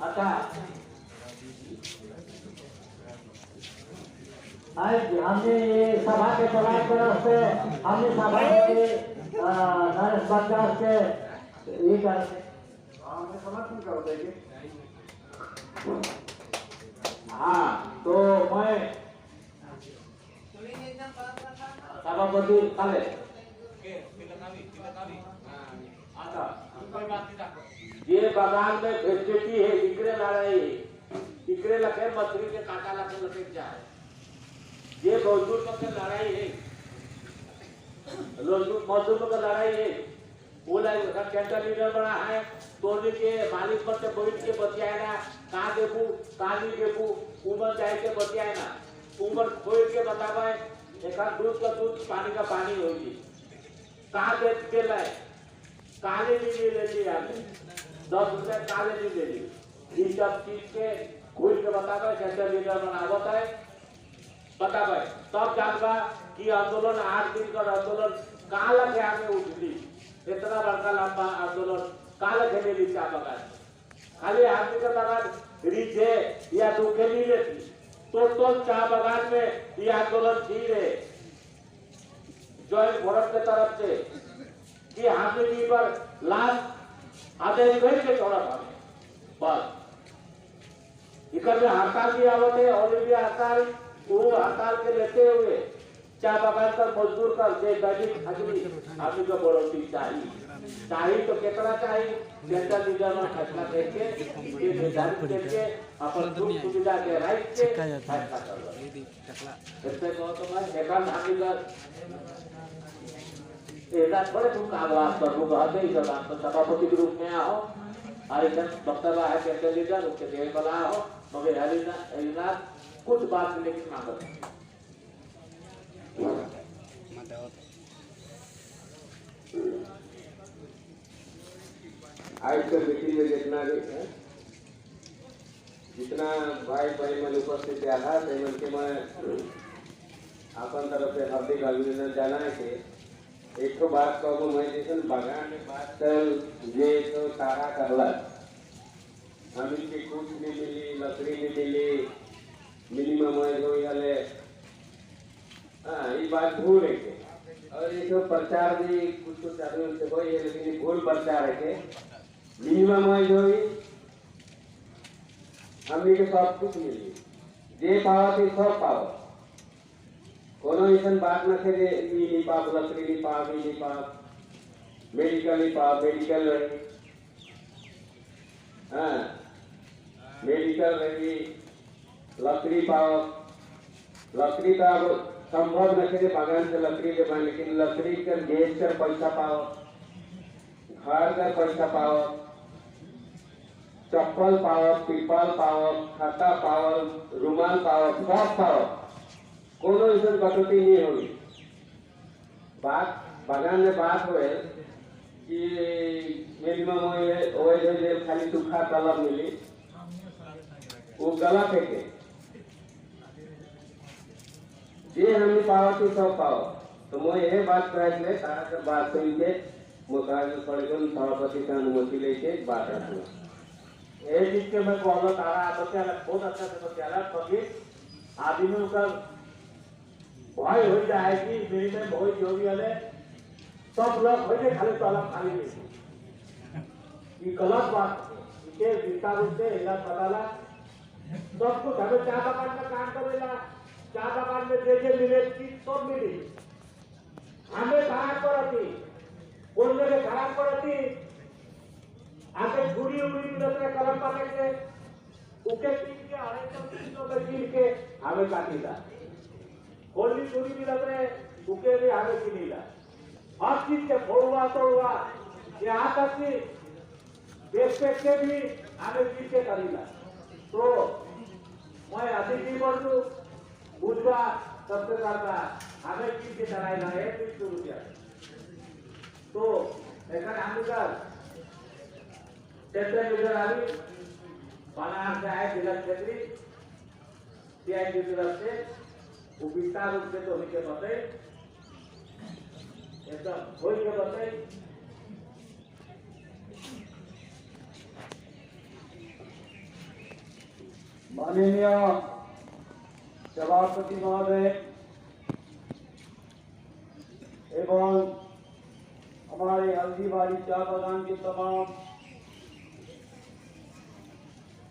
अच्छा आज हमने ये सभा के चलाने तरफ से हमने सभा के नरेश बच्चा के ये कर हमने समर्थन कर देंगे। हाँ तो मैं सभापति काले ये बागान में फैसिलिटी है इकरे ला रही इकरे लगे मछली के काटा लगे लगे जाए ये मजदूर का लड़ाई है मजदूर का लड़ाई है वो लाइक सेंट्रल लीडर बना है तोड़ने के मालिक पर से बैठ के बतियाए ना कहाँ देबू कहाँ नहीं देबू उमर जाए के बतियाए ना उमर खोल के बतावे एक दूध का दूध पानी का पानी होगी कहाँ दे लाए काले नहीं ले ली आपने 10 रुपए काले नहीं ले ली ये सब चीज के खोल के बतावे सेंट्रल लीडर बनावत है पता भाई तब जानबा कि आंदोलन 8 दिन का आंदोलन कहाँ लगे आगे उठली इतना बड़का लंबा आंदोलन कहाँ लगे नहीं लीचा बगान खाली आदमी का बगान रीचे या दुखे नहीं लेती तो चाह बगान में ये आंदोलन थी रहे जॉइंट फोरम के तरफ से कि हाथी जी पर लाश आदेश कर के छोड़ा था बस इकर में हड़ताल की आवत है और भी हड़ताल वो हड़ताल के लेते हुए चाय बगान कर मजदूर कर दे दैनिक हाजिरी आदमी को बढ़ोतरी चाहिए तो कितना चाहिए सेंट्रल लीडर में फैसला करके ये निर्धारित करके अपन सुख सुविधा के राइट से फैसला कर इससे कहो तो मैं एकांत हानि कर ऐसा थोड़े तुम आवाज कर वो कहते ही जब आप सभापति के रूप में आओ और एक वक्तव्य है सेंट्रल लीडर उसके देह बला हो मगर हरिना कुछ बात लेकिन मांगो आज के मीटिंग में जितना भाई भाई मन उपस्थित रहा मन के मैं अपन तरफ से हार्दिक अभिनंदन जाना है एक तो बात कहूँ मैं जैसे बगान में बात कर ये तो सारा करला हमें की कुछ नहीं मिली लकड़ी नहीं मिली मिनिमम वेज हो गए हाँ ये बात भूल है और ये तो प्रचार भी कुछ आदमी से हो ये लेकिन भूल प्रचार है मिनिमम वेज हो हमें के सब कुछ मिली जे पावा थे सब पावा कोनो ऐसा बात न थे नहीं पाप लकड़ी नहीं पाप नहीं पाप मेडिकल नहीं पाप मेडिकल रही हाँ मेडिकल रही लकड़ी पाओ लकड़ी का अब संभव न थे बागान से लकड़ी ले पाए लेकिन लकड़ी का गैस का पैसा पाओ घर का पैसा पाओ चप्पल पाओ पीपल पाओ खाता पाओ रुमाल पाओ सब पाओ कोनो ऐसा कटौती नहीं होगी बात बागान में बात हुए कि मिनिमम हुए खाली सूखा तलब मिली वो गलत है के जे हमने पावा तो सब पाओ तो मैं यह बात कहले तारा से बात सुन के मुकाल सड़कन सभापति का अनुमति लेके बात रखूंगा ये चीज के मैं कहलो तारा बच्चा बहुत अच्छा से बच्चा कभी आदमी का भय हो जाए कि मेरी में भय जो भी हले सब लोग हो जाए खाली तलब खाली ये गलत बात के विस्तार रूप से इलाज बताला सब कुछ हमें चाय बगान में काम करेला चाय बगान में जे मिले चीज सब मिली हमें खराब करती बोलने में खराब करती आगे छुरी उड़ी मिलते कलम पाने के उके पीट के अरे तो पीट के हमें काटीला गोली छुरी मिलते उके भी हमें किनीला हर चीज के फोड़ुआ तोड़ुआ यहाँ तक कि देश के भी हमें पीट के करीला तो मैं अतिथि बंधु बुझवा सबसे ज्यादा हमें चीज के चढ़ाई है ₹2 तो ऐसा हम कर सेंट्रल लीडर आदि बानार से आए जिला क्षेत्रीय सीआई की तरफ से वो विस्तार रूप से तो उनके बताए एकदम हो के बताए। माननीय सभापति महोदय एवं हमारे हल्दीबाड़ी चाय बागान के तमाम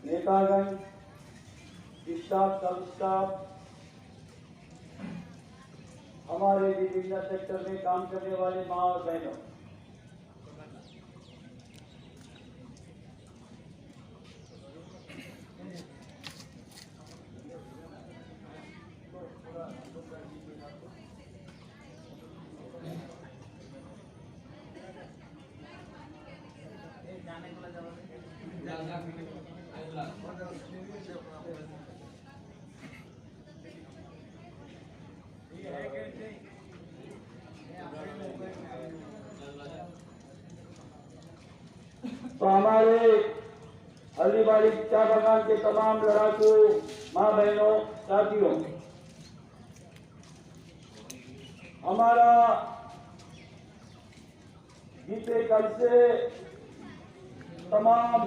नेतागण, स्टाफ, सब स्टाफ, हमारे विभिन्न सेक्टर में काम करने वाले माँ और बहनों, तो हमारे हल्दीबाड़ी चाय बागान के तमाम लड़ाकू माँ बहनों, साथियों, हमारा बीते कल से तमाम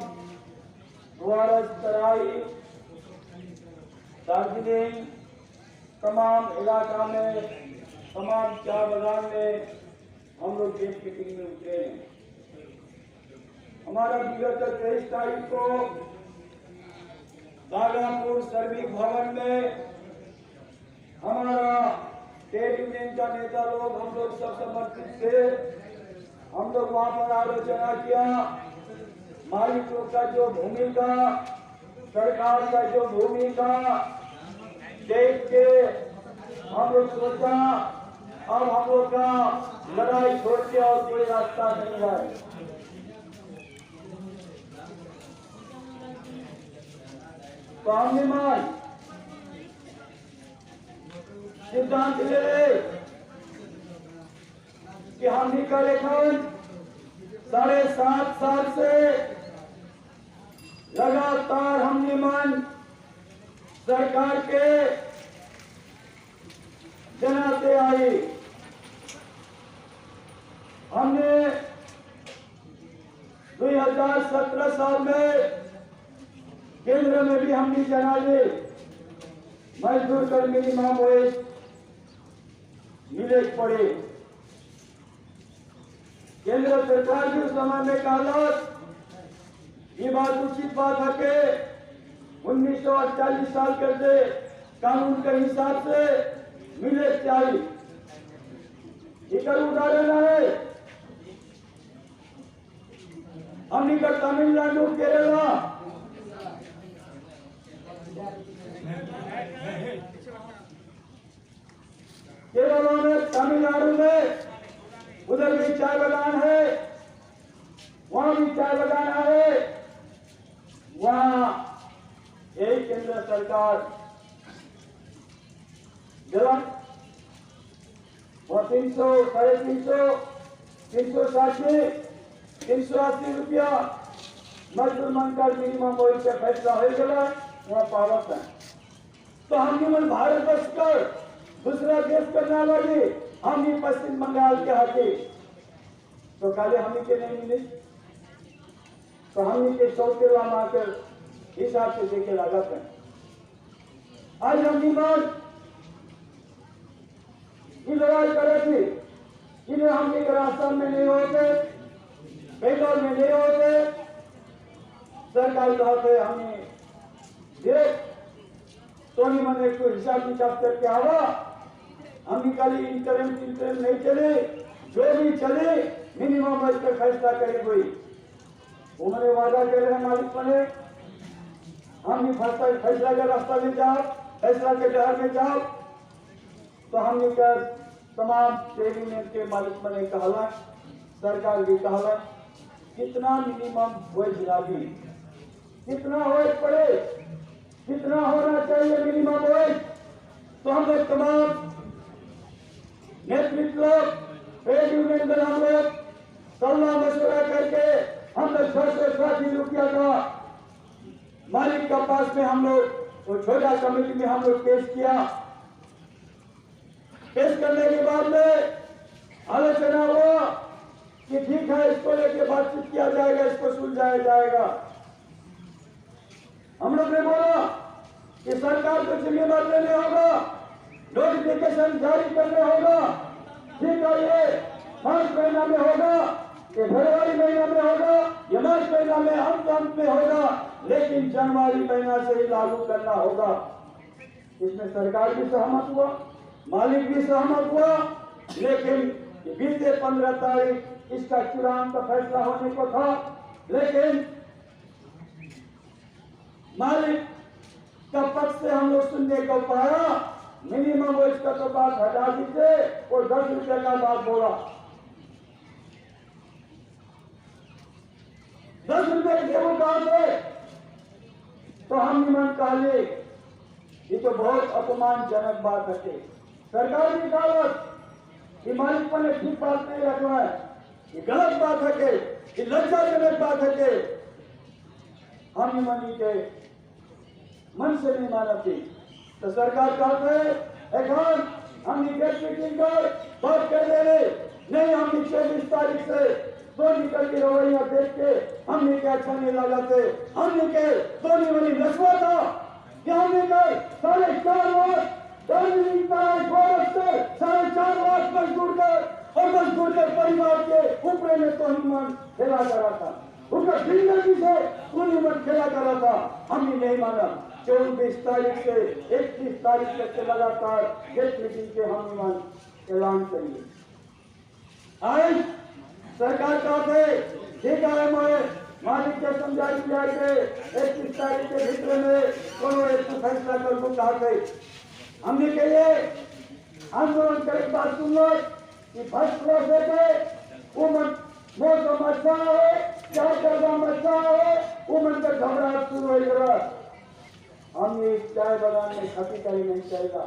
वारस, तराई, दार्जिलिंग, तमाम इलाका में, तमाम चाय बागान में हम लोग देश मीटिंग में उतरे हैं। हमारा विगत 23 तारीख को बागापुर श्रमिक भवन में हमारा ट्रेड यूनियन का नेता लोग, हम लोग सब समर्पित थे। हम लोग वहां पर आलोचना किया, मालिकों का जो भूमिका, सरकार का जो भूमिका देख के हम लोग सोचा अब हम लोग का लड़ाई छोड़ के और कोई रास्ता नहीं है। तो हमने मान सिद्धांत ले रहे कि हम ही का लेखन 7.5 साल से लगातार हमने मान सरकार के जनाते आई। हमने 2017 साल में केंद्र में भी हमने जनाजे मजदूर कर मिनिमम वेज मिले पड़े। केंद्र सरकार भी उस समय में कहा ये बात उचित बात है कि 1948 साल कर दे कानून के हिसाब से मिले चाहिए। एक उदाहरण है, हमने का तमिलनाडु, केरला, केरला में, तमिलनाडु में उधर भी चाय बागान है, वहां भी चाय बागान है। वहां यही केंद्र सरकार वह 300, 350, 360, 380 रुपया मजदूर मनकर मिनिमम वेज का फैसला हो गया, वहाँ पावत है। तो हम मन भारत वर्ष कर दूसरा देश करने वाले हम ही पश्चिम बंगाल के हाथे तो काले हम ही के नहीं मिले, तो हम ही के 100 के वहां आकर हिसाब से देखे लागत है। आज हम मान की लड़ाई करे थे, जिन्हें हम एक राजस्थान में नहीं होते, बेंगलोर में नहीं होते, सरकार कहते हमने देख तो नहीं मैंने को हिसाब किताब करके आवा, हम निकाली इंटरम नहीं चले, जो भी चले मिनिमम वेज का फैसला करे कोई। वो मैंने वादा कर रहे मालिक बने, हम भी फैसला के रास्ता में जाओ, फैसला के डर में जाओ। तो हमने कर तमाम ट्रेड यूनियन के मालिक बने कहला, सरकार भी कहला कितना मिनिमम वेज लागी, कितना वेज पड़े, कितना होना चाहिए मिनिमम वेज। तो हम लोग तमाम नेतृत्व ट्रेड यूनियन का हम लोग सलाह मशवरा करके हम लोग 680 रुपया का मालिक का पास में हम लोग तो छोटा कमेटी में हम लोग पेश किया। पेश करने के बाद में आलोचना हुआ कि ठीक है, इसको लेके बातचीत किया जाएगा, इसको सुलझाया जाएगा। हम लोग ने बोला कि सरकार को जिम्मेदार लेने होगा, नोटिफिकेशन जारी करने होगा। ठीक है, ये मार्च महीना में होगा, ये फरवरी महीना में होगा, ये मार्च महीना में अंत में होगा, लेकिन जनवरी महीना से ही लागू करना होगा। इसमें सरकार भी सहमत हुआ, मालिक भी सहमत हुआ, लेकिन बीते 15 तारीख इसका चूड़ांत फैसला होने को था, लेकिन मालिक का पक्ष से हम लोग सुनने को पाया, मिनिमम वेज का तो बात हटा दीजिए और 10 रुपए का बात बोला। 10 रुपए के वो कहा थे, तो हम निमन काले, ये तो बहुत अपमानजनक बात है। सरकार की कागज ये मालिक पर ने ठीक बात नहीं रखना है, ये गलत बात है कि लज्जाजनक बात है कि हम निमनी के मन से नहीं माना थी। तो सरकार कहते हैं हम मीटिंग कर बात कर दे रहे नहीं, हम 24 तारीख से दो निकल की रवैया देख के हमने क्या अच्छा नहीं लगा थे, हमने के दो निवनी नशवा था कि हमने कर 4.5 लाख 4.5 लाख मजदूर कर और मजदूर के परिवार के ऊपर में तो हिम्मत खेला कर रहा था, उनका जिंदगी से पूरी हिम्मत खेला कर रहा था। हमने नहीं माना। 24 तारीख से 31 तारीख तक के लगातार गेट मीटिंग के हम ऐलान करिए। आज सरकार कहते ठीक है, मैं मालिक के समझा दिया के 31 तारीख के भीतर में कोनो एक फैसला कर को कहते हमने के लिए आंदोलन करे बात सुन लो कि फर्स्ट क्लास है वो मौसम अच्छा है, क्या कर्म अच्छा है, वो मन का घबराहट शुरू हो गया। हम ये चाय बागान में खेती करी नहीं चाहेगा,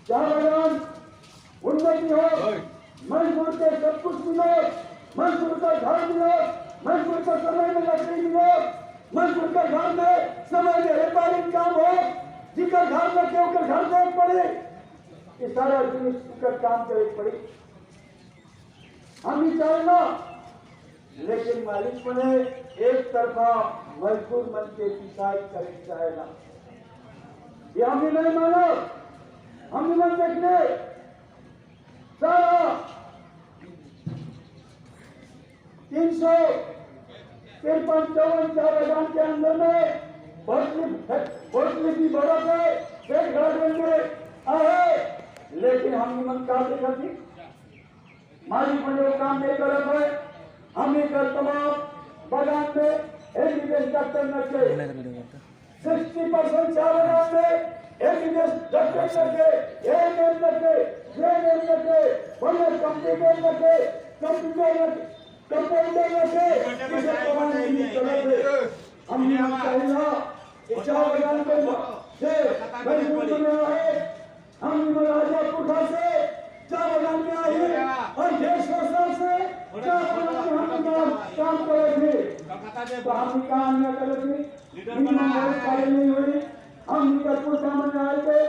चाय बागान उन्नति हो, मजदूर के सब कुछ मिलो, मजदूर का घर मिलो, मजदूर का समय में लकड़ी मिलो, मजदूर का घर में समय में रिपेयरिंग काम हो, जिसका घर में क्यों कर घर देख पड़े, ये सारा दिन काम करे पड़ी। हम ही चाहेगा, लेकिन मालिक ने एक तरफा मजदूर मन के शिकायत करे चाहेगा, ये हमने नहीं माना। हमने मन देखने सारा 353 चार बागान के अंदर में की बरफ है, पेट गार्डन में आए, लेकिन हमने मन काम नहीं करती। मालिक मन लोग काम नहीं कर रहे, हमने कर तमाम बागान में एग्रीकल्चर करना चाहिए। 60% चार बागान में एग्रीकल्चर करके हमने हम राजापुर से चार बागान में आए और 150 साल से चार बागान में हम काम कर रहे थे, तो हम काम न कर रहे थे, नहीं हुई। हम निकलपुर सामने आए थे,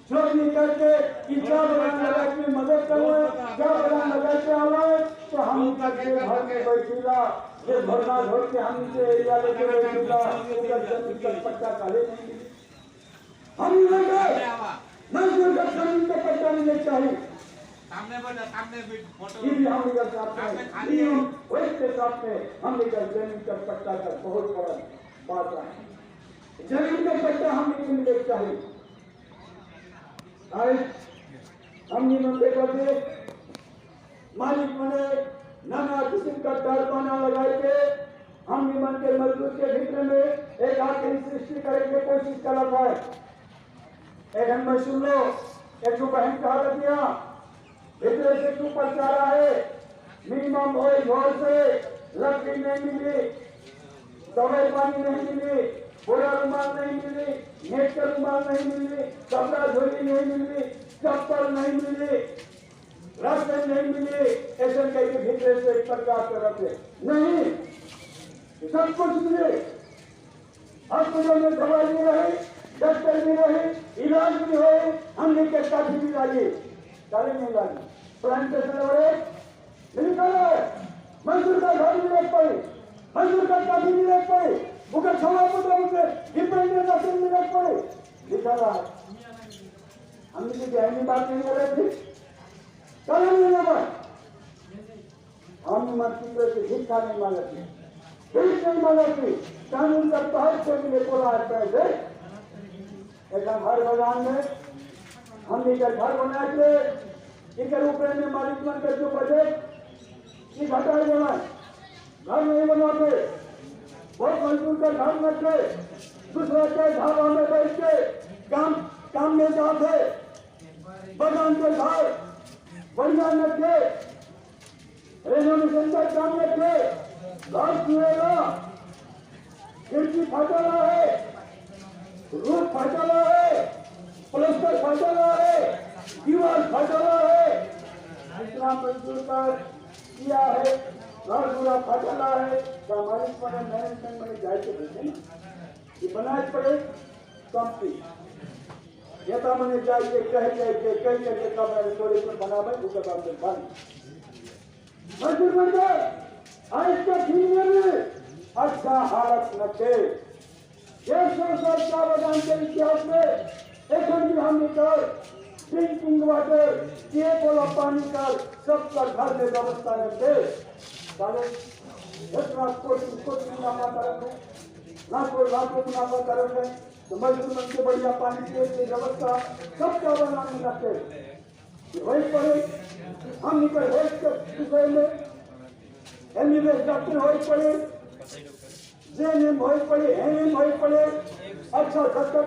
चोरी करके चार बागान लगाए में मदद करो, चार बागान लगाते आए तो हम करके घर में बैठेगा, ये भरना भर के हमसे एरिया लेके बैठेगा, जमीन का पट्टा काले नहीं, हम मजदूर का जमीन का पट्टा नहीं चाहिए। सामने फोटो हम लेकर साथ में वैसे साथ में हम लेकर जमीन का पट्टा का बहुत बड़ा बात है। जमीन का पट्टा हम मिलने चाहिए। हमने देखो मालिक मने नाना किस्म का कारखाना लगाए के हम निमन के मजदूर के भीतर में एक आखिरी सृष्टि करने की कोशिश कर रहा है। एक हम सुन लो, एक बहन कहा दिया भीतर से क्यों पहुंचा रहा है, मिनिमम ऑयल घर से लकड़ी नहीं मिली, दवाई पानी नहीं मिली, पूरा रुमाल नहीं मिली, नेट का रुमाल नहीं मिली, कपड़ा झोली नहीं मिली, चप्पल नहीं मिली, राशन नहीं मिली, ऐसे कहीं भीतर से सरकार तरफ से नहीं, सब कुछ मिले। हॉस्पिटल में दवाई भी रही, डॉक्टर भी रही, इलाज भी हो, हमने के काफी भी लगी, गाड़ी नहीं लगी, प्लांटेशन हो मजदूर का घर भी देख पाई, मजदूर का काफी भी देख पाई, bukan semua betul-betul implementasi minute पड़े लिखा रहा है। हम किसी गहरी बात नहीं कर रहे थे, कलम नहीं लगा, हम मस्ती को हिस्सा नहीं मांगा थी, पुलिस नहीं मांगा थी, कानून का तहत से मिले बोला है पैसे। एकदम हर बागान में हम इधर घर बनाए थे, इधर ऊपर में मालिक मन कर जो बजट इस हटाए बनाए, घर नहीं बनाते, बहुत मजदूर का घर में थे, दूसरा के ढाबा में बैठ के काम में जाते, बगान के घर बढ़िया में थे, रेनोवेशन का काम में थे, घर छुएगा, खिड़की फटा रहा है, रूफ फटा रहा है, प्लास्टर फटा रहा है, दीवार फटा रहा है, इतना मजदूर का किया है, घर पूरा फटा रहा है, तो हमारे पर मैनेजमेंट में जाए ना, ये बनाए पड़े कंपनी, ये तो मैंने जाइए कह कब मैंने थोड़ी पर बना भाई उसका काम से बंद मजदूर बन गए। आज का दिन में अच्छा हालत न थे, 100 साल का बगान के इतिहास में एक भी हम निकल ड्रिंकिंग वाटर पिए बोला पानी का सबका घर में व्यवस्था न थे। मुनाफा करते हैं तो मजदूर मन के बढ़िया पानी की व्यवस्था सबका बनाने लगते वही पड़े हम निकल एमबीबीएस डॉक्टर हो पड़े, जेएनएम हो पड़े, एनएम हो पड़े, अच्छा सत्ता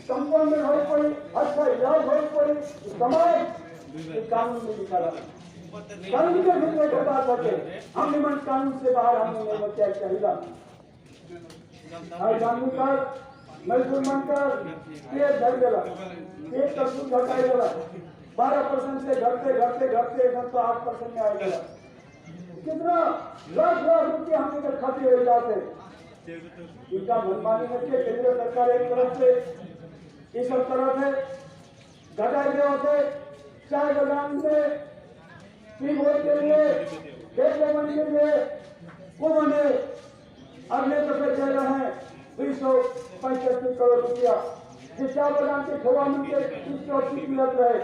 कंपाउंडर हो पड़े, अच्छा इलाज हो पड़े, समाज कानून में लिखा रहा कानून के भीतर के बात होते हम निमन कानून से बाहर हम नहीं बचा चाहिए। हर कानून पर मजदूर मनकर पेट धर गया, पेट का सूद घटाई गया, 12% से घटते 8% में आ गया। कितना लाख रुपये हम इधर खाते हो जाते, इनका मनमानी करके केंद्र सरकार एक तरफ से इस तरफ है घटाए गए होते, चाय बागान में टीबोर्ड के लिए डेवलपमेंट के लिए वो बने अगले दफे दे रहे हैं 285 करोड़ रुपया, जिस चाय बागान के खोवा मिलते मिलत रहे,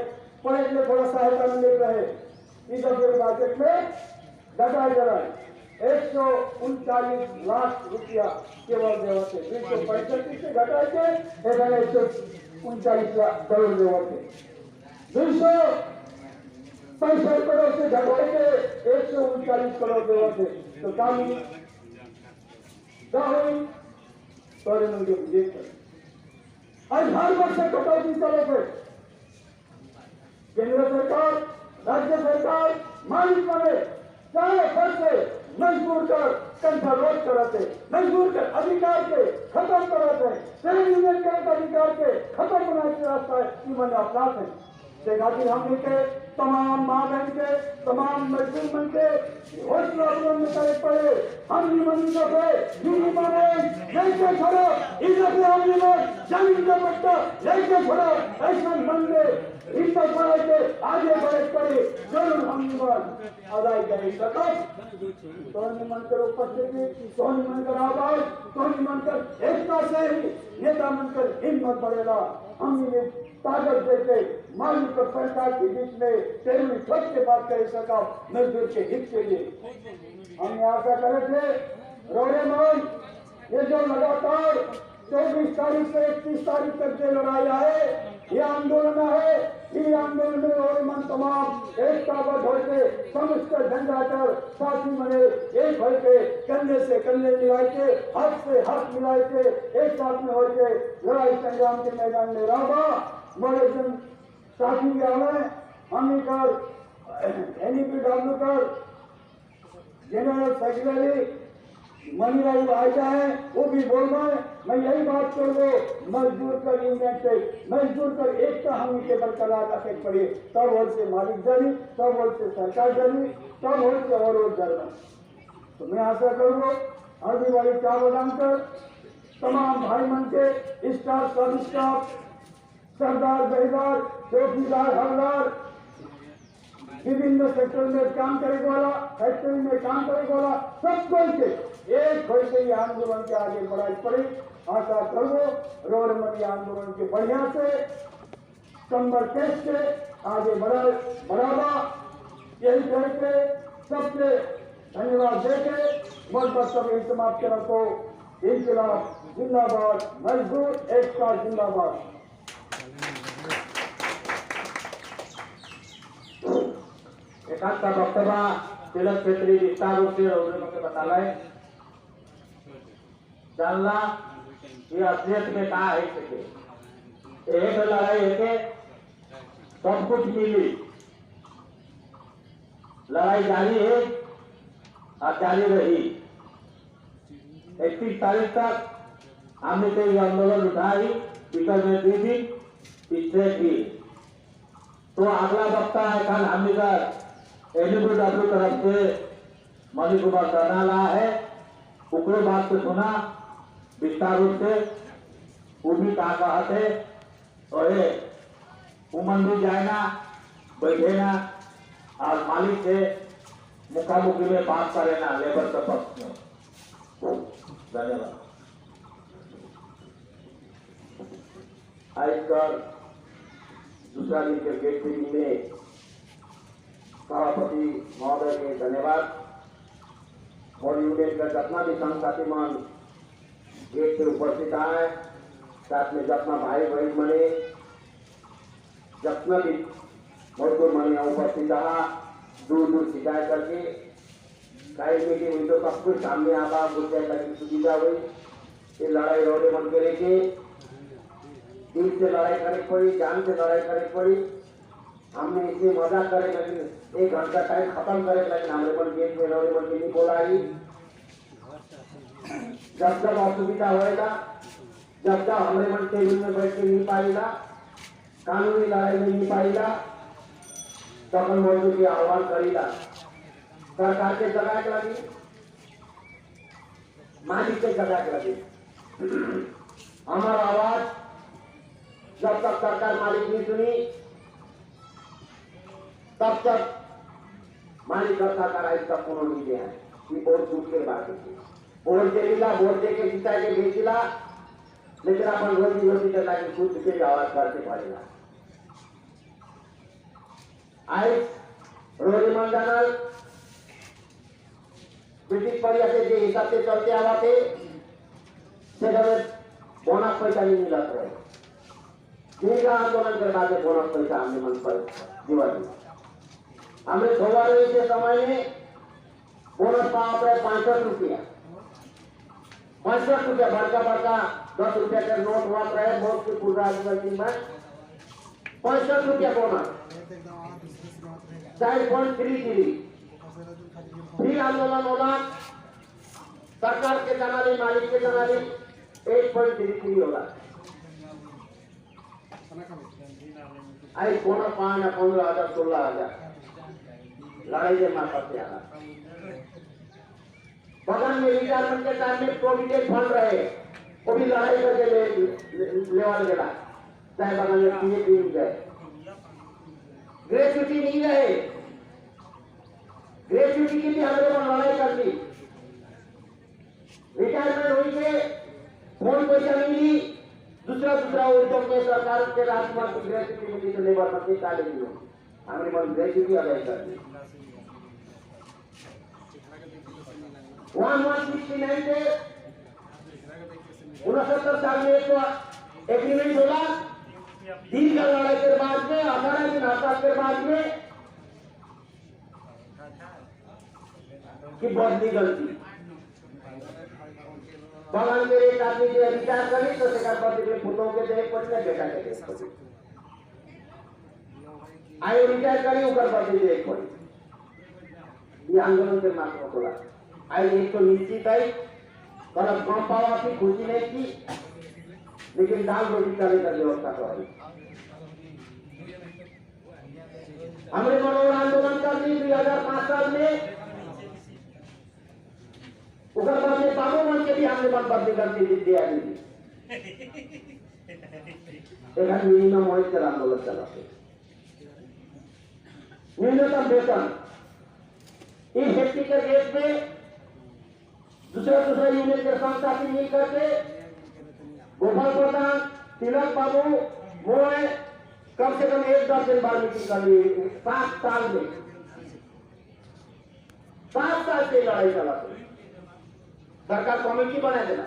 पढ़े के थोड़ा सहायता मिल रहे, इस बजट में घटाए जा रहा है 139 लाख रुपया केवल देवते 265 से घटा के 139 लाख करोड़ देवते 265 करोड़ से घटा के 139 करोड़ देवते तो काम आज हर वर्ष कटौती चले थे, केंद्र सरकार राज्य सरकार मालिक बने चाहे फंसे मजबूर कर कंट्रोल कराते, मजबूर कर अधिकार के खत्म कराते, यूनियन के अधिकार के खत्म बनाने के रास्ता है मैंने अपराध है से खातिर हमने के तमाम माँ बहन के तमाम मजदूर मन के हौसला बुलंद करे पड़े हम निमन दफे यूनी माने लेके छोड़ो इधर से हम निमन जमीन का पट्टा लेके छोड़ो ऐसा मन में इतना बड़ा के आगे बढ़े पड़े जरूर हम निमन अदाई करें सकते तो निमन कर उपस्थिति तो निमन कर आवाज तो निमन कर एकता से ही नेता मनकर हिम्मत बढ़ेगा। हम ताकत देते मालिक और सरकार के बीच में तेरहवीं ठोक के बात कर सका मजदूर के हित के लिए हमने आशा करे थे रोडे मान ये जो लगातार 24 तारीख से 31 तारीख तक जो लड़ाई है ये आंदोलन है, ये आंदोलन में रोडे मन तमाम एकताबद्ध होते समस्त झंडा कर साथी मने एक भर के कंधे से कंधे मिलाए के हाथ से हाथ मिलाए के एक साथ में होके लड़ाई संग्राम के मैदान में रहा बड़े दिन साथी में हमी कर एनईपीडब्ल्यू कर जनरल सेक्रेटरी मनीलाल आजा है वो भी बोल रहे हैं मैं यही बात कर दो मजदूर कर यूनाइटेड मजदूर कर एकता हम के बरकरार रखे पड़े तब और से मालिक जरी तब और से सरकार जरी तब और से और जरना तो मैं आशा करूंगा आगे वाली चार बदाम कर तमाम भाई मन के स्टाफ सब स्टाफ सरदार बेहदार चौकीदार हवलदार विभिन्न सेक्टर में काम करे वाला, फैक्ट्री में काम करे वाला सब कोई के एक होई के ये आंदोलन के आगे बढ़ाई पड़ी। आशा करो रोडमनी आंदोलन के बढ़िया से कंबर केस के आगे बढ़ावा यही करके सबसे धन्यवाद देके मन वक्तव्य समाप्त करो। इंकलाब जिंदाबाद, मजदूर एकता जिंदाबाद। एकांत वक्तव्य तिलक क्षेत्री विस्तार रूप से रोडमनी बताए जानला ये असलियत में कहा है सके एक लड़ाई है के सब कुछ मिली लड़ाई जारी है और जारी रही। 31 तारीख तक हमने तो ये आंदोलन उठाई स्पीकर में दी थी पिछले की तो अगला वक्ता है कल हमने का एनडब्ल्यू तरफ से मणि कुमार करनाला है उकड़े बात को सुना विस्तार रूप से वो भी कहा थे और उमन भी जाए ना बैठे ना और मालिक से मुखामुखी में बात करे ना लेबर के पक्ष में। धन्यवाद। आजकल दूसरा दिन के गेट मीटिंग में सभापति महोदय के धन्यवाद और यूनियन का जितना भी संघ साथी मन गेट से उपस्थित आए साथ में जितना भाई बहन बने जितना भी मजदूर मने उपस्थित रहा दूर दूर शिकायत करके कई मीटिंग हुई तो सब कुछ सामने आवा मुद्दे की सुविधा हुई ये लड़ाई रोडे बन के लेके दिल से लड़ाई करनी पड़ी, जान से लड़ाई करनी पड़ी। हमने इतनी मजाक करे लेकिन 1 घंटा टाइम खत्म करे लेकिन हमारे मन गेट में रोडे बन के नहीं बोलाई। जब जब असुविधा होएगा जब जब हमारे मन टेबल में बैठ के नहीं पाएगा कानूनी लड़ाई में नहीं पाएगा तब हम मजदूर की आह्वान करेगा सरकार के जगह के लगी मालिक के जगह के लगी। हमारा आवाज जब तक सरकार मालिक नहीं सुनी तब तक मालिक का सरकार आज तक पूर्ण नहीं दिया है कि वोट छूट के बात है वोट देगा वोट दे के जीता के बेचिला लेकिन अपन रोजी रोटी करना की खुद से आवाज करते पड़ेगा। आज रोजी मंडल ब्रिटिश परिया से जो हिसाब से चलते आवा थे बोनस पैसा नहीं मिला था जिनका आंदोलन के बाद बोनस पैसा हमने मन पर दिवाली हमने धोवाली के समय में बोनस पावा पड़े 65 रुपया 65 रुपया बड़का बड़का 10 रुपया के नोट हुआ रहे बहुत की पूरा में 65 रुपया बोनस 4.33 फिर आंदोलन होगा सरकार के जनाले मालिक के जनाले 8.33 होगा आई कोना 5 15,000 16,000 लड़ाई के मार करते आना बगल में रिटायरमेंट के टाइम में प्रोविडेंट फंड रहे वो भी लड़ाई करके लेवाल गया चाहे बगल में पीए भी गए ग्रेच्युटी नहीं रहे ग्रेच्युटी के लिए हमने वो लड़ाई कर ली रिटायरमेंट हुई के फोन पैसा नहीं ली दूसरा उद्योग में सरकार के राजकुमार की ग्रेच्युटी मिली तो लेबर मंत्री काले दी हमने मन ग्रेच्युटी अदाई कर दी 1169 से 69 साल में एक एग्रीमेंट होगा दिन का लड़ाई के बाद में 18 दिन हड़ताल के बाद में कि बदली गलती बगल में एक आदमी जो विचार करी तो सरकार बदली के फूलों के देख पड़ी बेटा के देख पड़ी आयो विचार करी ऊपर बदली देख पड़ी ये आंदोलन के मात्र खोला आई एक तो निश्चित है पर अब कम पावा की खुशी नहीं की लेकिन दाल रोटी का लेकर व्यवस्था कराई हमने मनोहर आंदोलन कर दी 2005 साल में उधर बाद में बाबू मन के भी हमने मन बदली करती दिया एक मिनिमम वॉइस का आंदोलन चला न्यूनतम वेतन। इस हेक्टिकल रेट में दूसरा यूनियन के साथी मिल करके गोपाल प्रधान, तिलक बाबू, मोए कम से कम 1 दर्जन बार मीटिंग कर ली 7 साल में। 7 साल से लड़ाई चला सरकार कमेटी बना देना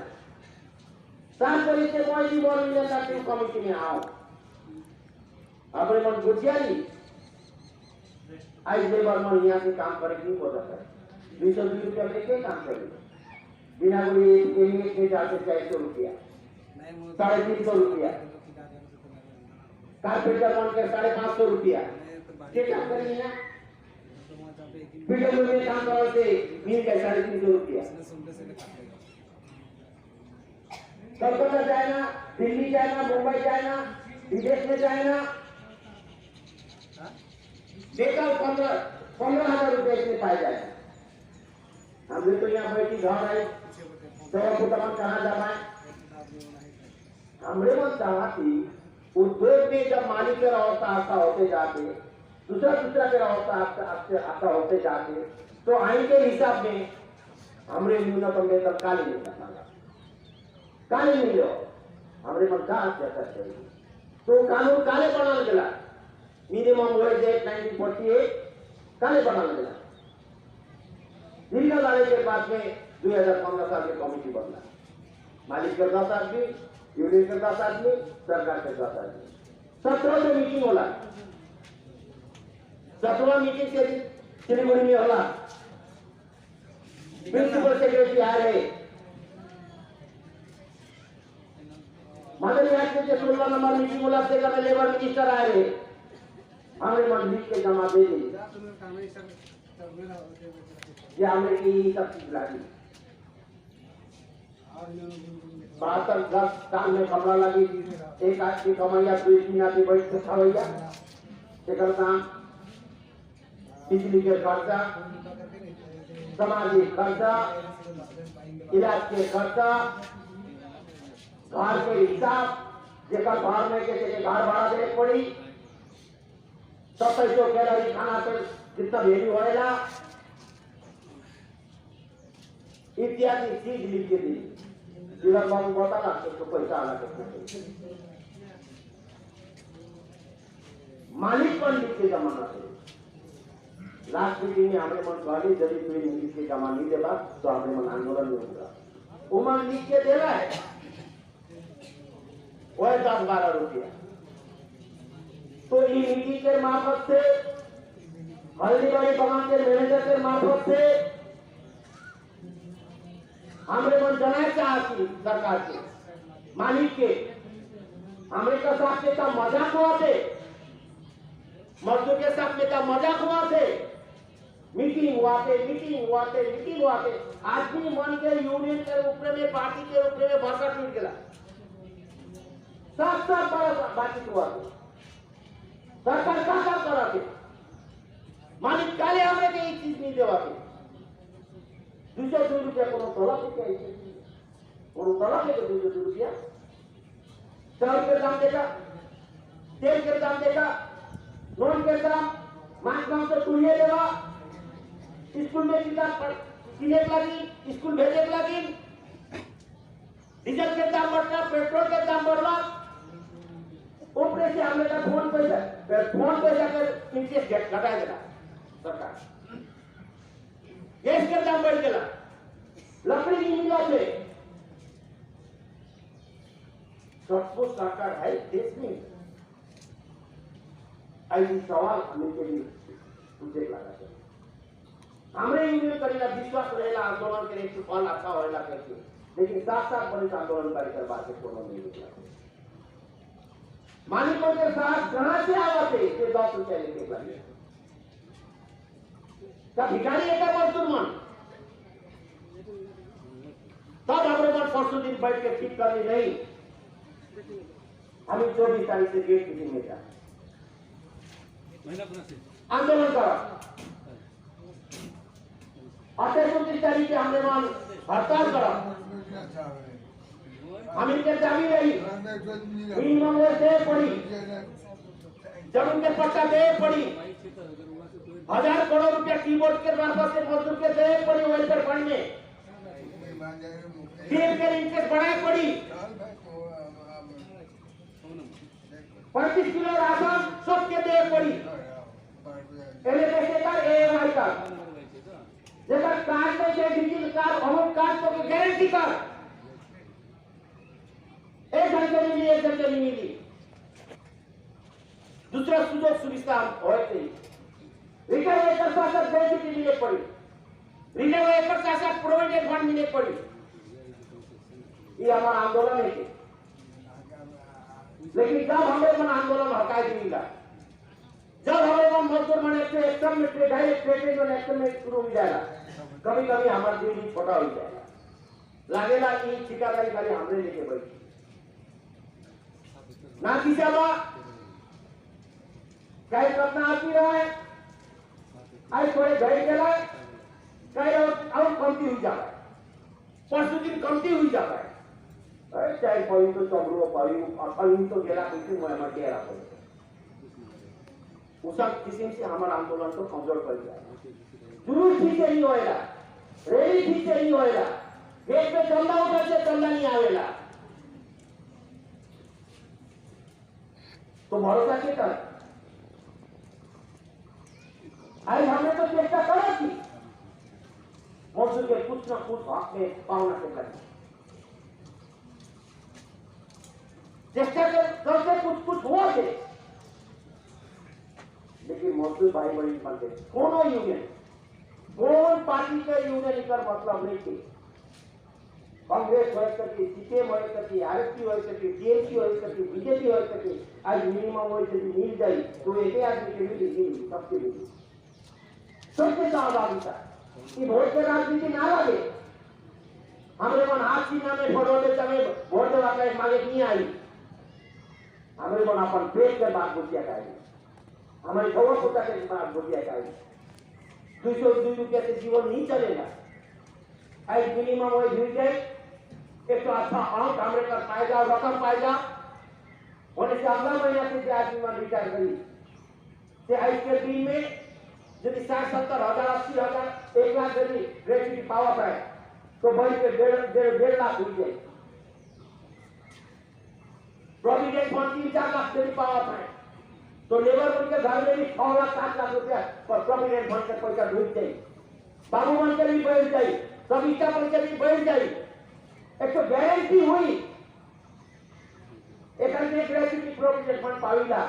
7 बजे से कोई भी बोल नहीं लेता कि कमेटी में आओ। अपने मन गुजियारी आज लेबर मन यहाँ से काम करेगी नहीं बोल सकता 220 रुपया लेके काम करेगी बिना कोई एक में जाते 400 रुपया 350 रुपया कारपेंटर बन के 550 रुपया क्या काम करेंगे ना पीडब्ल्यू में काम करते मिल के 350 रुपया। कलकत्ता जाए ना, दिल्ली जाए ना, मुंबई जाए ना, विदेश में जाए ना, बेकार 15,000 रुपये इसमें पाए जाए। हमने तो यहाँ बैठी घर आई तो कहाँ जा पाए। हमने मन चाहा कि उद्योग में जब मालिक के अवस्था आता होते जाते दूसरा के अवस्था आता होते जाते तो आइन के हिसाब में हमरे न्यूनतम वेतन काले मिलता काले मिले हमरे मन का चाहिए तो कानून काले बनाल गया मिनिमम वेज एक्ट 1948 काले बनाल गया। दीर्घ लड़ाई के बाद में 2015 साल में कमेटी बनना मालिक के 10 आदमी, यूनियन के 10 आदमी, सरकार के 10 आदमी 17 में मीटिंग होला। 17वां मीटिंग से सिलीगुड़ी में होला। प्रिंसिपल सेक्रेटरी आ रहे मदर एक्ट के 16 नंबर मीटिंग होला से का लेबर मिनिस्टर आए रहे हमारे मन लिख के जमा दे दी ये हमें की सब चीज लगी 72 साल में कमरा लगी एक आज की कमाइया 2-3 आदमी बैठ के खावैया एक काम बिजली के खर्चा, सामाजिक खर्चा, इलाज के खर्चा, घर के हिसाब जेकर घर में के घर भाड़ा दे पड़ी 2700 कैलोरी खाना पे जितना वैल्यू होएगा इत्यादि चीज लिख के दी जिधर बाबू बता तो पैसा आना कितना मालिक पर लिख के जमाना है। लास्ट मीटिंग में हमें मन कहली यदि कोई लिख के जमा नहीं देगा तो हमें मन आंदोलन नहीं होगा। वो मन लिख के दे रहा है वह 10-12 रुपया तो ये मीटिंग के मार्फत से हल्दीबाड़ी बगान के मैनेजर के मार्फत से हमरे मन जनाए चाहती सरकार के मालिक के हमरे का साथ के का मजाक हुआ थे मजदूर के साथ में का मजाक हुआ थे मीटिंग हुआ थे आदमी मन के यूनियन के ऊपर में पार्टी के ऊपर में भरका टूट गया सब बड़ा बातचीत हुआ थे सरकार का करा थे मालिक काले हमरे के एक चीज नहीं देवा थे 202 रुपया कोनो तोला के क्या कोनो तोला के 202 रुपया चावल के दाम देगा तेल के दाम देगा नोट के दाम मांग गांव से तुलिए देगा स्कूल में किताब किने लगी स्कूल भेजे लगी डीजल के दाम बढ़ना पेट्रोल के दाम बढ़ना ऊपर से हमने का फोन पैसा कर इंटरेस्ट घटाया देगा सरकार गैस के दाम बढ़ गया लकड़ी की मिला से सबको सरकार है देश में ऐसी सवाल हमें के लिए पूछे लगा हमरे यूनियन करेला विश्वास रहेला आंदोलन के एक फल अच्छा होएला कहते लेकिन साथ बड़े आंदोलन कर बात कोनो नहीं निकला मालिकों के साथ कहां से आवते ये 10 रुपया लेके लगे तब भिखारी एक मजदूर मन तब हमरे मन परसों दिन बैठ के ठीक करनी नहीं हम 24 तारीख से गेट मीटिंग में जा आंदोलन करो 28-29 तारीख के हमने मान हड़ताल करा हम इनके जामी रही मिनिमम वेज दे पड़ी जब उनके पट्टा दे पड़ी 1000 करोड़ रुपया कीबोर्ड के मार्फत से मजदूर के दे पड़ी वेलफेयर फंड में, डीएम के इंटरेस्ट बढ़ाए पड़ी, 35 किलो राशन सबके दे पड़ी, एलएफएस का एएमआई का जेकर कार्ड में से डिजिटल कार्ड अमुक कार्ड तो के गारंटी कर 1 घंटे में मिली 1 घंटे में मिली। दूसरा सुযোগ सुविधा होते रिटायर वर्कर साथ ग्रेजुटी मिले पड़ी, रिटायर वर्कर साथ प्रोविडेंट फंड मिले पड़ी। ये हमारा आंदोलन है, लेकिन जब हमें मन आंदोलन हटाई देगा, जब हमें मन मजदूर मन एक्शन में ट्रेड में एक्शन में शुरू हो जाएगा, कभी कभी हमारा दिल भी छोटा हो जाएगा, लगेगा कि ठिकादारी खाली हमने लेके बैठी ना किसा बा कई अपना आती रहा है, आज थोड़े घड़ी चला कई और कमती हुई जाता है, परसों दिन कमती हुई जाता है, चाहे पाई तो चमड़ो पाई तो गेला कुछ मैं मर गया उस किस्म से हमारा आंदोलन को कमजोर कर दिया। जुलूस ठीक से नहीं होएगा, रैली ठीक से नहीं होएगा, गेट पे चंदा उठा से चंदा नहीं आवेला, तो भरोसा के कर आज हमने तो चेष्टा करा थी मजदूर के कुछ न कुछ हक में पावना से करें, चेष्टा करते कुछ हुआ थे, लेकिन मजदूर भाई बहन बनते कोनो यूनियन कौन पार्टी के यूनियन का मतलब नहीं थे, कांग्रेस हो सके, सीपीएम हो सके, आरएसपी हो सके, टीएमसी हो सके, बीजेपी हो सके, आज मिनिमम वेज यदि मिल जाए तो एक आदमी के भी मिली सबके मिली सबसे सहभागिता कि वोट के राजनीति ना लगे, हमारे मन हाथ सीना में फोड़ोले तमे वोट देवा के मांगे नहीं आई, हमारे मन अपन पेट के बात बुझिया का हमारे खबर होता के बात बुझिया का 202 रुपया से जीवन नहीं चलेगा। आज मिनिमम वेज मिल जाए एक तो अच्छा अंक हमारे का फायदा रकम पाएगा होने से अगला महीना से आदमी मन रिटायर करी से आज के दिन में यदि 60-70 हजार 80 हजार 1 लाख यदि ग्रेजुटी पावर है तो बढ़ के 1.5 लाख हुई जाए, प्रोविडेंट फंड 3-4 लाख यदि पावर है तो लेबर मन के घर में भी 6 लाख 7 लाख रुपया पर प्रोविडेंट फंड का पैसा ढूंढ जाए, बाबू मन के भी बढ़ जाए, सविता मन के भी बढ़ जाए, एक तो गारंटी हुई एक ग्रेजुटी प्रोविडेंट फंड पाविला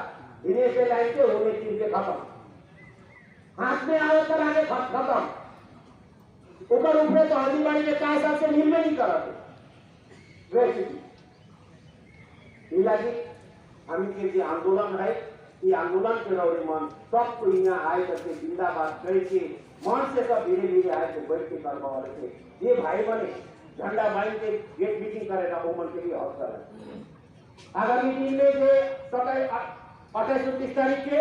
इन्हें से लाइन के होने चीज के खत्म हाथ में आवे कर आगे खत्म ऊपर ऊपर तो हल्दीबाड़ी में क्या हिसाब से मिल में नहीं कराते ग्रेजुटी इलाजी हम के आंदोलन है ये आंदोलन के रौरे मन सबको यहाँ आए करके जिंदाबाद करके मन से सब धीरे धीरे आए के बैठ के करवा वाले थे ये भाई बने झंडा बांध के गेट मीटिंग करेगा वो मन के लिए अवसर है। आगामी दिन में जो 28-29 तारीख के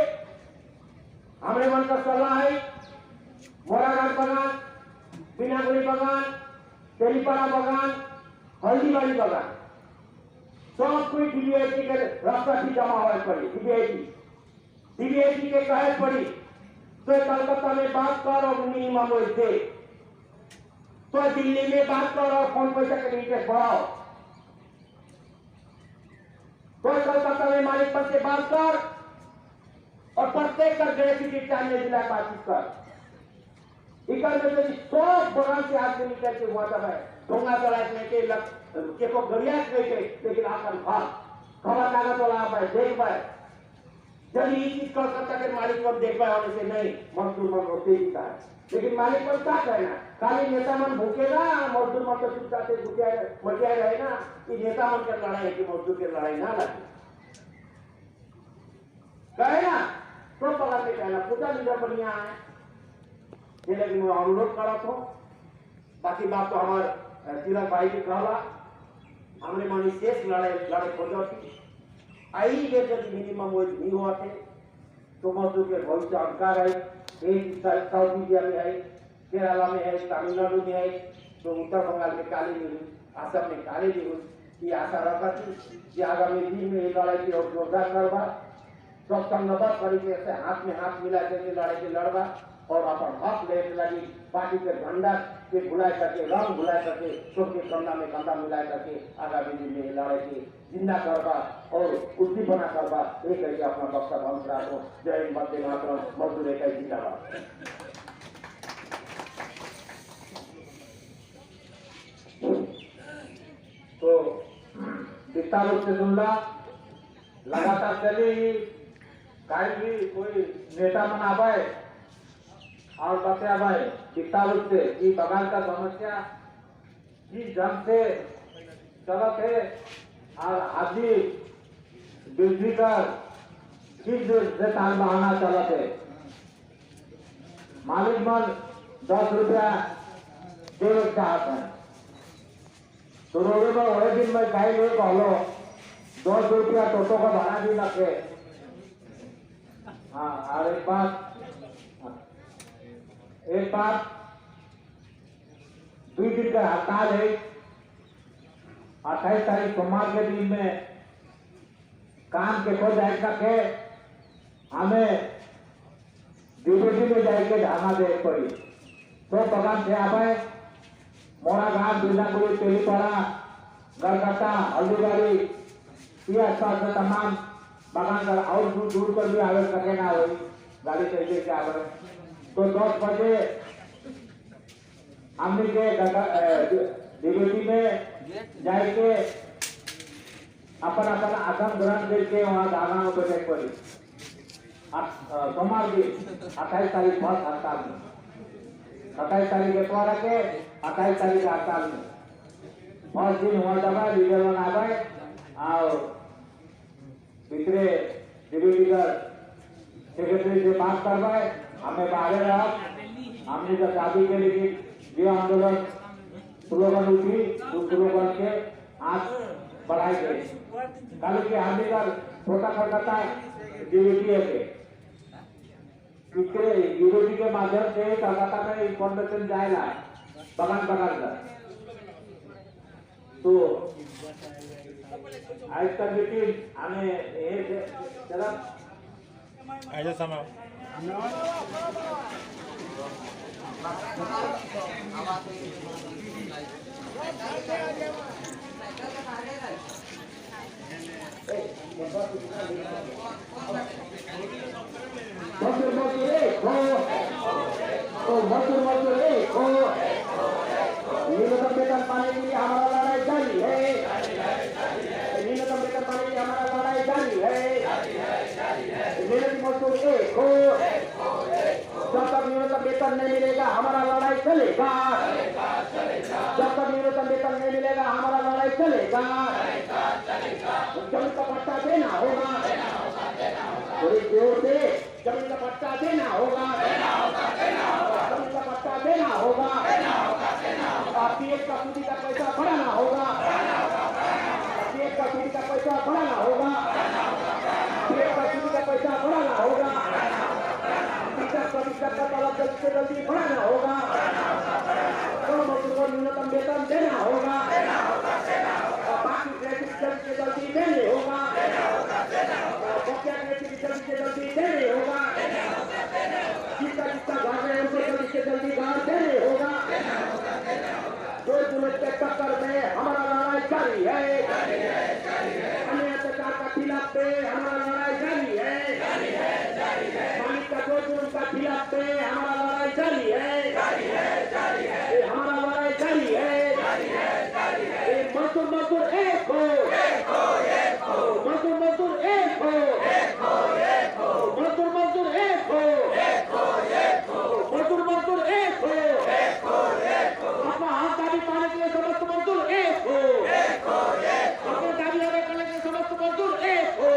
हमारे मन का सलाह है मोराघाट बगान, बिनागुड़ी बगान, तेलीपाड़ा बगान, हल्दीबाड़ी बगान सब कोई डीबीआईटी के रास्ता की जमा हुआ पड़ी, डीबीआईटी के कहे पड़ी तो कलकत्ता में बात कर और मिनिमम वेज दे, तो दिल्ली में बात कर और कौन पैसा के इंटरेस्ट बढ़ाओ, तो कलकत्ता में मालिक पर से बात कर और प्रत्येक कर ग्रेजुटी चाहिए जिला बातचीत कर इकर में तो सब बगान से हाथ से निकल के हुआ था ढोंगा चलाने के को गरिया गई थे, लेकिन आकर खबर कागज वाला आप देख पाए जब ये चीज कलकत्ता के मालिक पर देख पाए होने से नहीं मजदूर मन होते ही था, लेकिन मालिक पर क्या कहना खाली नेता मन भूखेगा मजदूर मन तो चुपचाप से बचिया रहेगा कि नेता मन के लड़ाई की मजदूर की लड़ाई ना लगे कहे ना तो पकड़ के कहना पूजा लीडर बढ़िया है लेकिन मैं अनुरोध करा तो बाकी बात तो हमारे तिलक भाई के कहला हमने मानी शेष लड़े खोजो थी आई ये यदि मिनिमम वेज नहीं हुआ थे तो मजदूर के भविष्य अटका रहे साउथ इंडिया में है, केरला में है, तमिलनाडु में है, तो उत्तर बंगाल में काली नहीं हुई, असम में काली नहीं हुई। ये आशा रखा थी कि आगामी दिन में ये लड़ाई की और जोरदार करवा सब संगबद्ध तरीके से हाथ में हाथ मिला के लड़ाई के लड़वा और अपन हक लेने लगी पार्टी के झंडा के भुला करके रंग भुला करके सबके कंधा में कंधा मिला करके आगामी दिन में लड़ाई के जिंदा करवा और उद्दीपना करवा ये करके अपना वक्तव्य अंत राखो। जय हिंद, वंदे मातरम, मजदूर एकता जिंदाबाद। तो विस्तार रूप से सुनला लगातार चली कहीं भी कोई नेता मन आवे और बते आवे विस्तार रूप से कि बगान का समस्या जिस ढंग से चलत है और आदि बिजली का किस से ताल बहाना चलत है। मालिक मन 10 रुपया देवे चाहते हैं तो रोडे में वही दिन में कई लोग कहलो 10 रुपया टोटो का भाड़ा भी लगे। हाँ, और एक बात 2 दिन का हड़ताल है। 28 तारीख सोमवार के दिन में काम के को जाएगा के हमें डीबीटी में जाके धारणा दे पड़ी तो बगान से आवे मोरा गांव बिरनापुरी तेलीपाड़ा गलकत्ता हल्दीबाड़ी ये आसपास में तमाम बगान का और दूर दूर पर भी आवे सके ना हो गाड़ी चलते के आवे तो 10 बजे हमने के डीबीटी में जाके अपन अपन आसन ग्रहण करके वहाँ धारणा में बैठे पड़ी सोमवार की 28 तारीख बहुत हड़ताल में 27 तारीख एतवार के 28 तारीख हड़ताल में 5 दिन हुआ दबा लीडर वन आ गए और दूसरे डिप्टी सेक्रेटरी से बात करवाए हमें बाहर रहा हमने जब शादी के लिए ये आंदोलन स्लोगन उठी उस स्लोगन के हाथ बढ़ाए गए कल के हार्दिक छोटा कलकत्ता डीबीटी है यूरोपी के माध्यम से कलकत्ता में इंफॉर्मेशन जाएगा बगान का तो आज का मीटिंग हमें चला ऐसा समय न्यूनतम वेतन पाने के लिए हमारा लड़ाई जारी है। न्यूनतम वेतन पाने के लिए हमारा लड़ाई जारी है। मेहनती मजदूर एक हो, जब तक न्यूनतम वेतन नहीं मिलेगा हमारा लड़ाई चलेगा। जब तक न्यूनतम वेतन नहीं मिलेगा हमारा लड़ाई चलेगा। जमीन का पट्टा देना होगा, थोड़ी जोर से जमीन का पट्टा देना होगा, जमीन का पट्टा देना होगा, पीएफ का सूदी का पैसा बढ़ाना होगा, पीएफ का सूदी का पैसा बढ़ाना होगा, पीएफ का सूदी का पैसा बढ़ाना होगा, 50% का तलब जल्दी से जल्दी बढ़ाना होगा, तो मजदूर को न्यूनतम वेतन देना होगा, बाकी क्रेडिट जल्दी से जल्दी देने होगा, बकिया क्रेडिट जल्दी से जल्दी देने होगा, जिसका घर में उनको जल्दी से जल्दी घर देने होगा। दो पुलिस के टक्कर में हमारा लड़ाई जारी है। अन्य अत्याचार का खिलाफ पे हमारा लड़ाई जारी है। मालिक का दो जुर्म का खिलाफ पे हमारा लड़ाई जारी है। हमारा लड़ाई जारी है। मजदूर मजदूर एक हो, मजदूर मजदूर एक हो, मजदूर मजदूर एक हो, मजदूर मजदूर एक हो, अपना हक दाबी पाने के लिए समस्त मजदूर एक हो, अपने दाबी अदा करने के लिए समस्त मजदूर एक हो।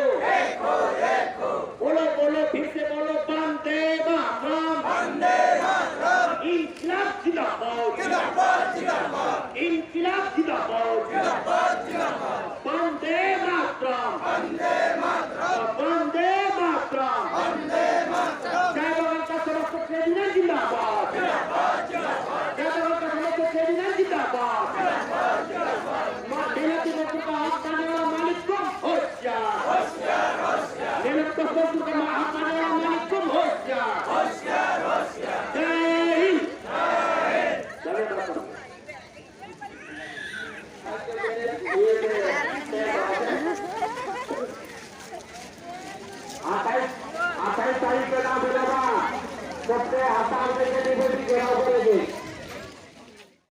बोलो बोलो फिर से बोलो, वंदे मातरम, इंकलाब जिंदाबाद, इंकलाब जिंदाबाद, वंदे मातरम, वंदे मातरम, जय भगवान का समस्त ट्रेडिंग जिंदाबाद, जय भगवान का समस्त ट्रेडिंग जिंदाबाद। मेहनती मजदूर का हक पाने वाला मालिक को होशियार, मेहनत तसं तुका महामाया मालिक खूप होशियार जय हिंद चले बरं आता तारीख का नाम बोला सबसे आसान से डिबेट घेराव करेंगे